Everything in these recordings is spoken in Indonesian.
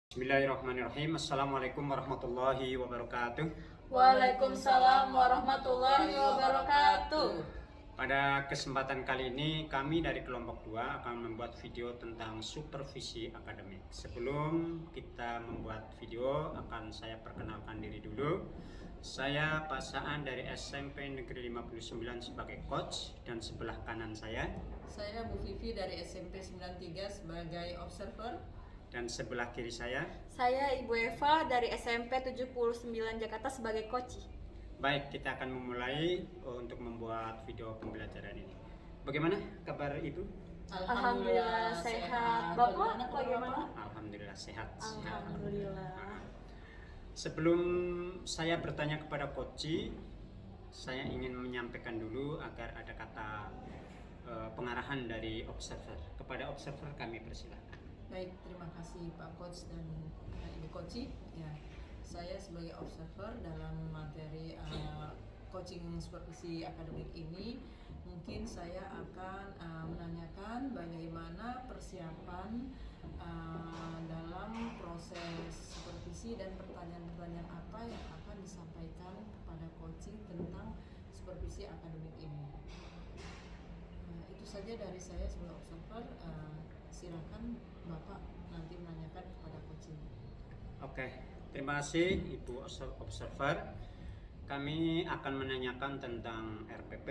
Bismillahirrahmanirrahim. Assalamualaikum warahmatullahi wabarakatuh. Waalaikumsalam warahmatullahi wabarakatuh. Pada kesempatan kali ini kami dari kelompok 2 akan membuat video tentang supervisi akademik. Sebelum kita membuat video akan saya perkenalkan diri dulu. Saya Pak Saan dari SMP Negeri 59 sebagai coach, dan sebelah kanan saya Bu Vivi dari SMP 93 sebagai observer. Dan sebelah kiri saya Ibu Eva dari SMP 79 Jakarta sebagai coach. Baik, kita akan memulai untuk membuat video pembelajaran ini. Bagaimana kabar Ibu? Alhamdulillah sehat. Bapak bagaimana? Alhamdulillah sehat. Alhamdulillah. Sebelum saya bertanya kepada Koci, saya ingin menyampaikan dulu agar ada kata pengarahan dari observer. Kepada observer kami persilahkan. Baik, terima kasih Pak Coach dan Ibu Koci. Ya, saya sebagai observer dalam materi coaching supervisi akademik ini, mungkin saya akan menanyakan bagaimana persiapan dalam proses supervisi dan pertanyaan-pertanyaan apa yang akan disampaikan kepada coaching tentang supervisi akademik ini. Itu saja dari saya sebagai observer. Silakan Bapak nanti menanyakan kepada coaching. Oke, terima kasih Ibu observer. Kami akan menanyakan tentang RPP,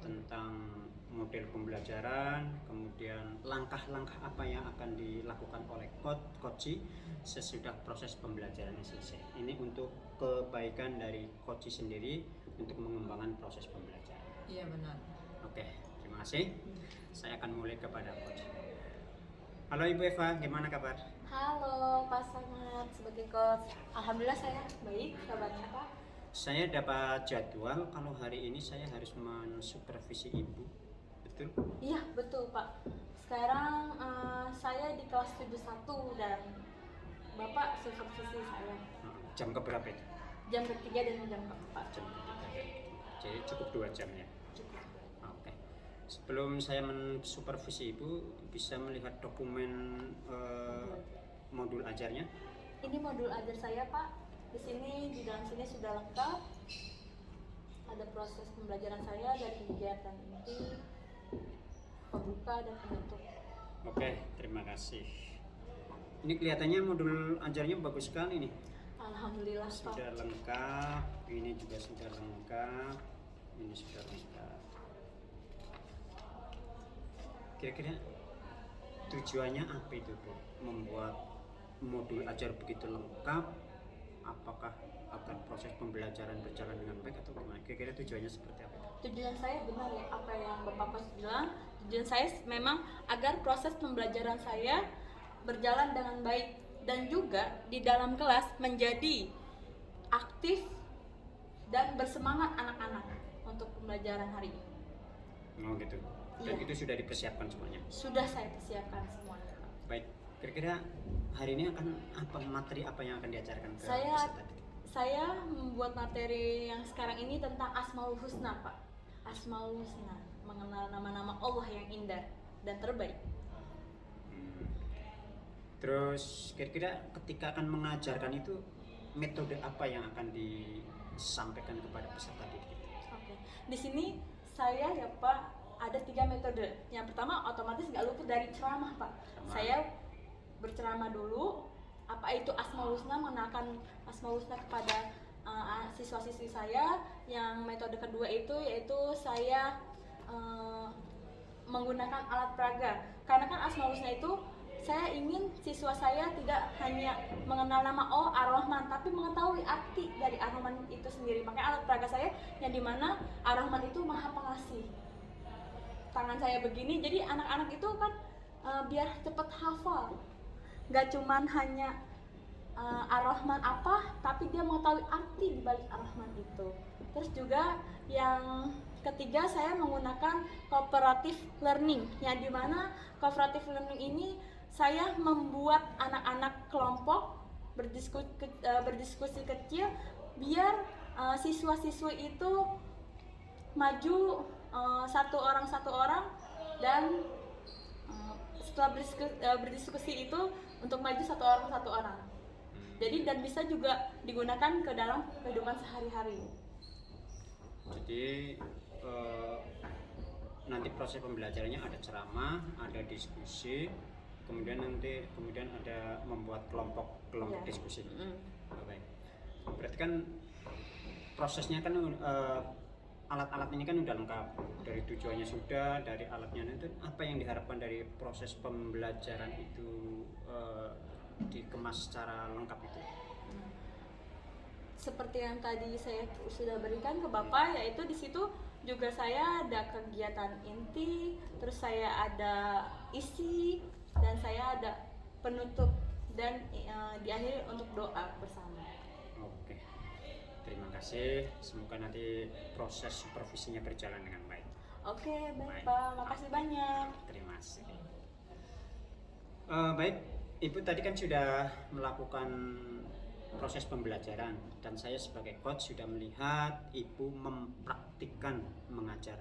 tentang model pembelajaran, kemudian langkah-langkah apa yang akan dilakukan oleh coach sesudah proses pembelajaran selesai. Ini untuk kebaikan dari coach sendiri untuk mengembangkan proses pembelajaran. Iya, benar. Oke, terima kasih. Saya akan mulai kepada coach. Halo Ibu Eva, gimana kabar? Halo Pak Sangat sebagai coach. Alhamdulillah saya baik. Kabarnya Pak? Saya dapat jadwal kalau hari ini saya harus mensupervisi Ibu. Betul? Iya betul Pak. Sekarang saya di kelas 71 dan Bapak supervisi saya. Jam keberapa itu? Jam ketiga dan jam keempat. Jam ketiga. Jadi cukup 2 jam ya? Oke. Sebelum saya mensupervisi Ibu, bisa melihat dokumen modul ajarnya? Ini modul ajar saya Pak. Di dalam sini sudah lengkap. Ada proses pembelajaran saya dari kegiatan inti, pembuka dan penutup. Oke, terima kasih. Ini kelihatannya modul ajarnya bagus sekali nih. Alhamdulillah Pak. Sudah lengkap, ini juga sudah lengkap, ini sudah lengkap. Kira-kira tujuannya apa itu Bu? Membuat modul ajar begitu lengkap, apakah agar proses pembelajaran berjalan dengan baik atau gimana? Kira-kira tujuannya seperti apa? Tujuan saya benar ya apa yang Bapak Coach bilang. Tujuan saya memang agar proses pembelajaran saya berjalan dengan baik dan juga di dalam kelas menjadi aktif dan bersemangat anak-anak untuk pembelajaran hari ini. Oh gitu. Dan Iya. itu sudah dipersiapkan semuanya? Sudah saya persiapkan semuanya. Baik. Kira-kira hari ini akan materi apa yang akan diajarkan ke peserta? Saya membuat materi yang sekarang ini tentang Asmaul Husna Pak. Asmaul Husna, mengenal nama-nama Allah yang indah dan terbaik. Terus kira-kira ketika akan mengajarkan itu metode apa yang akan disampaikan kepada peserta didik? Oke. Di sini saya ya Pak ada 3 metode. Yang pertama otomatis nggak luput dari ceramah Pak. Saya berceramah dulu apa itu Asmaul Husna, mengenalkan Asmaul Husna kepada siswa-siswi saya. Yang metode kedua itu yaitu saya menggunakan alat peraga. Karena kan Asmaul Husna itu saya ingin siswa saya tidak hanya mengenal nama Allah Ar-Rahman, tapi mengetahui arti dari Ar-Rahman itu sendiri. Makanya alat peraga saya yang dimana Ar-Rahman itu Maha Pengasih. Tangan saya begini, jadi anak-anak itu kan biar cepat hafal. Gak cuman hanya Ar-Rahman apa, tapi dia mengetahui arti di balik Ar-Rahman itu. Terus juga yang ketiga saya menggunakan cooperative learning, yang dimana cooperative learning ini saya membuat anak-anak kelompok berdiskusi kecil biar siswa-siswi itu maju satu orang dan setelah berdiskusi itu untuk maju satu orang Jadi dan bisa juga digunakan ke dalam kehidupan sehari-hari. Jadi nanti proses pembelajarannya ada ceramah, ada diskusi, kemudian ada membuat kelompok Iya. diskusi. Baik. Berarti kan prosesnya kan alat-alat ini kan udah lengkap, dari tujuannya sudah, dari alatnya itu apa yang diharapkan dari proses pembelajaran itu dikemas secara lengkap itu. Seperti yang tadi saya sudah berikan ke Bapak, yaitu di situ juga saya ada kegiatan inti, terus saya ada isi, dan saya ada penutup, dan diakhiri untuk doa bersama. Oke, terima kasih. Semoga nanti proses supervisinya berjalan dengan baik. Oke, baik Pak, makasih banyak. Terima kasih. Baik, Ibu tadi kan sudah melakukan proses pembelajaran dan saya sebagai coach sudah melihat Ibu mempraktikkan mengajar.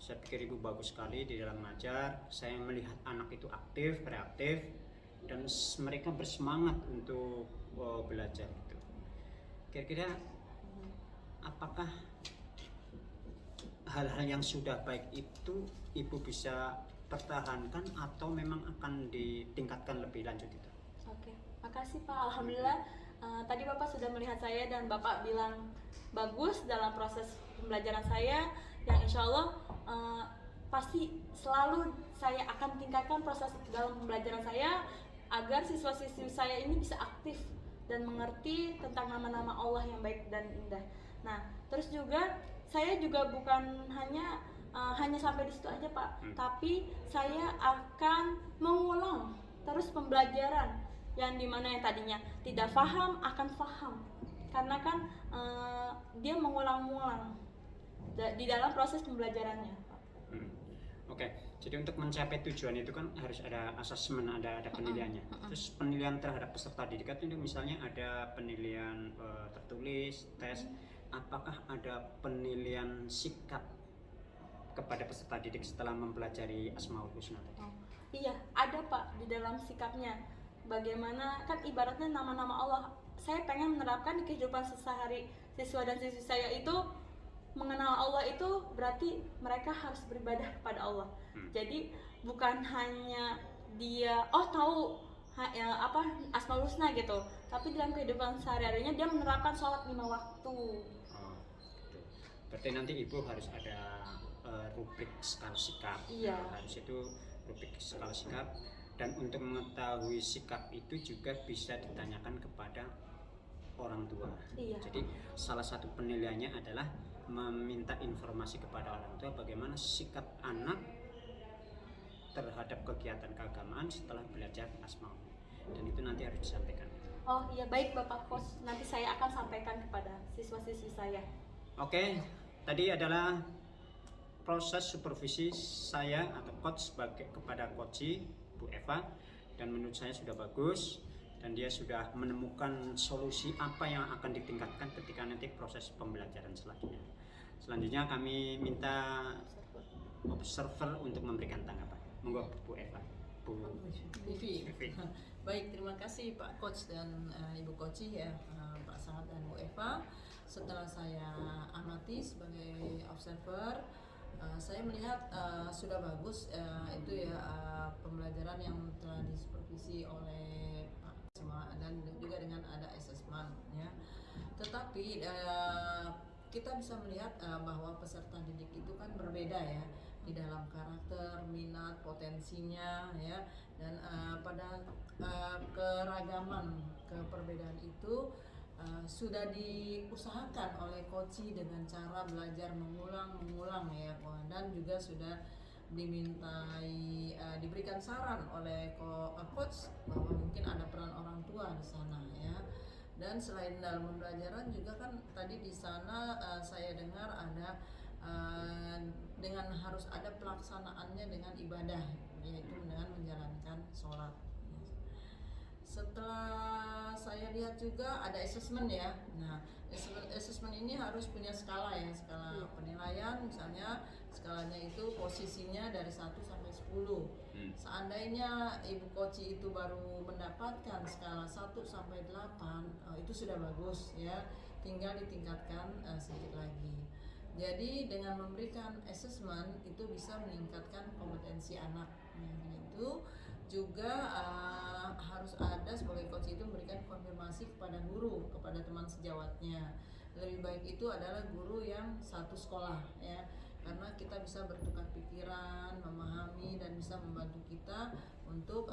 Saya pikir Ibu bagus sekali di dalam mengajar. Saya melihat anak itu aktif, reaktif, dan mereka bersemangat untuk belajar gitu. Kira-kira apakah hal-hal yang sudah baik itu Ibu bisa pertahankan atau memang akan ditingkatkan lebih lanjut itu? Oke, makasih Pak. Alhamdulillah tadi Bapak sudah melihat saya dan Bapak bilang bagus dalam proses pembelajaran saya, yang insya Allah pasti selalu saya akan tingkatkan proses dalam pembelajaran saya agar siswa-siswi saya ini bisa aktif dan mengerti tentang nama-nama Allah yang baik dan indah. Nah, terus juga saya juga bukan hanya sampai di situ aja Pak, tapi saya akan mengulang terus pembelajaran yang dimana yang tadinya tidak paham akan paham, karena kan dia mengulang-ulang di dalam proses pembelajarannya. Oke, jadi untuk mencapai tujuan itu kan harus ada asesmen, ada penilaiannya. Terus penilaian terhadap peserta didik itu misalnya ada penilaian tertulis, tes. Apakah ada penilaian sikap kepada peserta didik setelah mempelajari Asmaul Husna tadi? Iya, ada Pak di dalam sikapnya. Bagaimana kan ibaratnya nama-nama Allah. Saya pengen menerapkan di kehidupan sehari siswa dan siswi saya itu mengenal Allah itu berarti mereka harus beribadah kepada Allah. Jadi bukan hanya dia tahu Asmaul Husna gitu, tapi dalam kehidupan sehari-harinya dia menerapkan sholat 5 waktu. Gitu. Berarti nanti Ibu harus ada rubrik skala sikap. Iya. Harus itu rubrik skala sikap, dan untuk mengetahui sikap itu juga bisa ditanyakan kepada orang tua. Iya. Jadi salah satu penilaiannya adalah meminta informasi kepada orang tua bagaimana sikap anak terhadap kegiatan keagamaan setelah belajar Asmaul, dan itu nanti harus disampaikan. Oh iya, baik Bapak Coach, nanti saya akan sampaikan kepada siswa-siswi saya. Oke, tadi adalah proses supervisi saya atau coach kepada coachi Bu Eva, dan menurut saya sudah bagus dan dia sudah menemukan solusi apa yang akan ditingkatkan ketika nanti proses pembelajaran selanjutnya. Selanjutnya kami minta observer untuk memberikan tanggapan. Monggo Bu Eva. Bu Vivi. Vivi. Baik, terima kasih Pak Coach dan Ibu Coach ya, Pak Sangat dan Bu Eva. Setelah saya amati sebagai observer, saya melihat sudah bagus itu ya pembelajaran yang telah disupervisi oleh Pak Semua, dan juga dengan ada assessment ya. Tetapi kita bisa melihat bahwa peserta didik itu kan berbeda ya di dalam karakter, minat, potensinya ya, dan pada keragaman, keperbedaan itu sudah diusahakan oleh coachi dengan cara belajar mengulang ya, dan juga sudah diberikan saran oleh coach bahwa mungkin ada peran orang tua di sana ya. Dan selain dalam pembelajaran juga kan tadi di sana saya dengar ada dengan harus ada pelaksanaannya dengan ibadah, yaitu dengan menjalankan sholat. Setelah saya lihat juga ada assessment ya. Nah, assessment ini harus punya skala ya, skala penilaian, misalnya skalanya itu posisinya dari 1 sampai 10. Seandainya ibu koci itu baru mendapatkan skala 1 sampai 8, itu sudah bagus ya. Tinggal ditingkatkan sedikit lagi. Jadi dengan memberikan assessment itu bisa meningkatkan kompetensi anak. Itu juga harus ada sebagai coach itu memberikan konfirmasi kepada guru, kepada teman sejawatnya. Lebih baik itu adalah guru yang satu sekolah ya, karena kita bisa bertukar pikiran, memahami dan bisa membantu kita untuk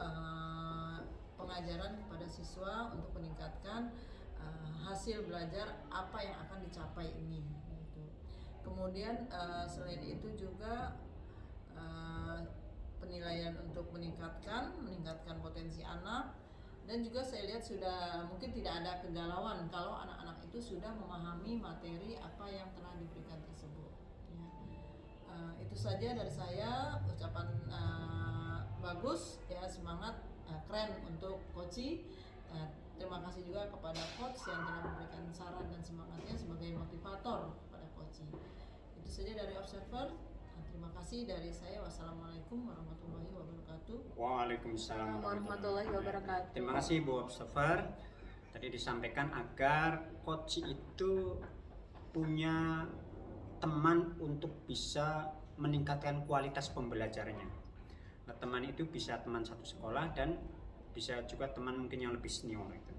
pengajaran kepada siswa untuk meningkatkan hasil belajar apa yang akan dicapai ini. Gitu. Kemudian selain itu juga penilaian untuk meningkatkan potensi anak, dan juga saya lihat sudah mungkin tidak ada kegalauan kalau anak-anak itu sudah memahami materi apa yang telah diberikan tersebut. Ya. Itu saja dari saya, ucapan bagus ya, semangat, keren untuk Koci. Terima kasih juga kepada coach yang telah memberikan saran dan semangatnya sebagai motivator kepada Koci. Itu saja dari Observer. Terima kasih dari saya. Wassalamualaikum warahmatullahi wabarakatuh. Waalaikumsalam warahmatullahi wabarakatuh. Terima kasih Bu Observer. Tadi disampaikan agar coach itu punya teman untuk bisa meningkatkan kualitas pembelajarannya. Nah, teman itu bisa teman satu sekolah dan bisa juga teman mungkin yang lebih senior itu.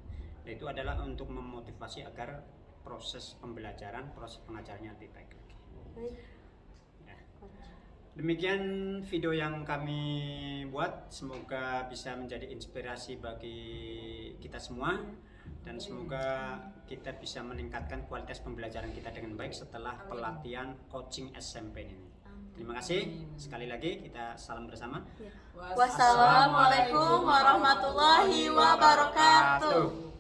Nah, itu adalah untuk memotivasi agar proses pembelajaran, proses pengajarnya lebih baik lagi. Ya. Demikian video yang kami buat, semoga bisa menjadi inspirasi bagi kita semua dan semoga kita bisa meningkatkan kualitas pembelajaran kita dengan baik setelah pelatihan coaching SMP ini. Terima kasih. Sekali lagi kita salam bersama. Wassalamualaikum warahmatullahi wabarakatuh.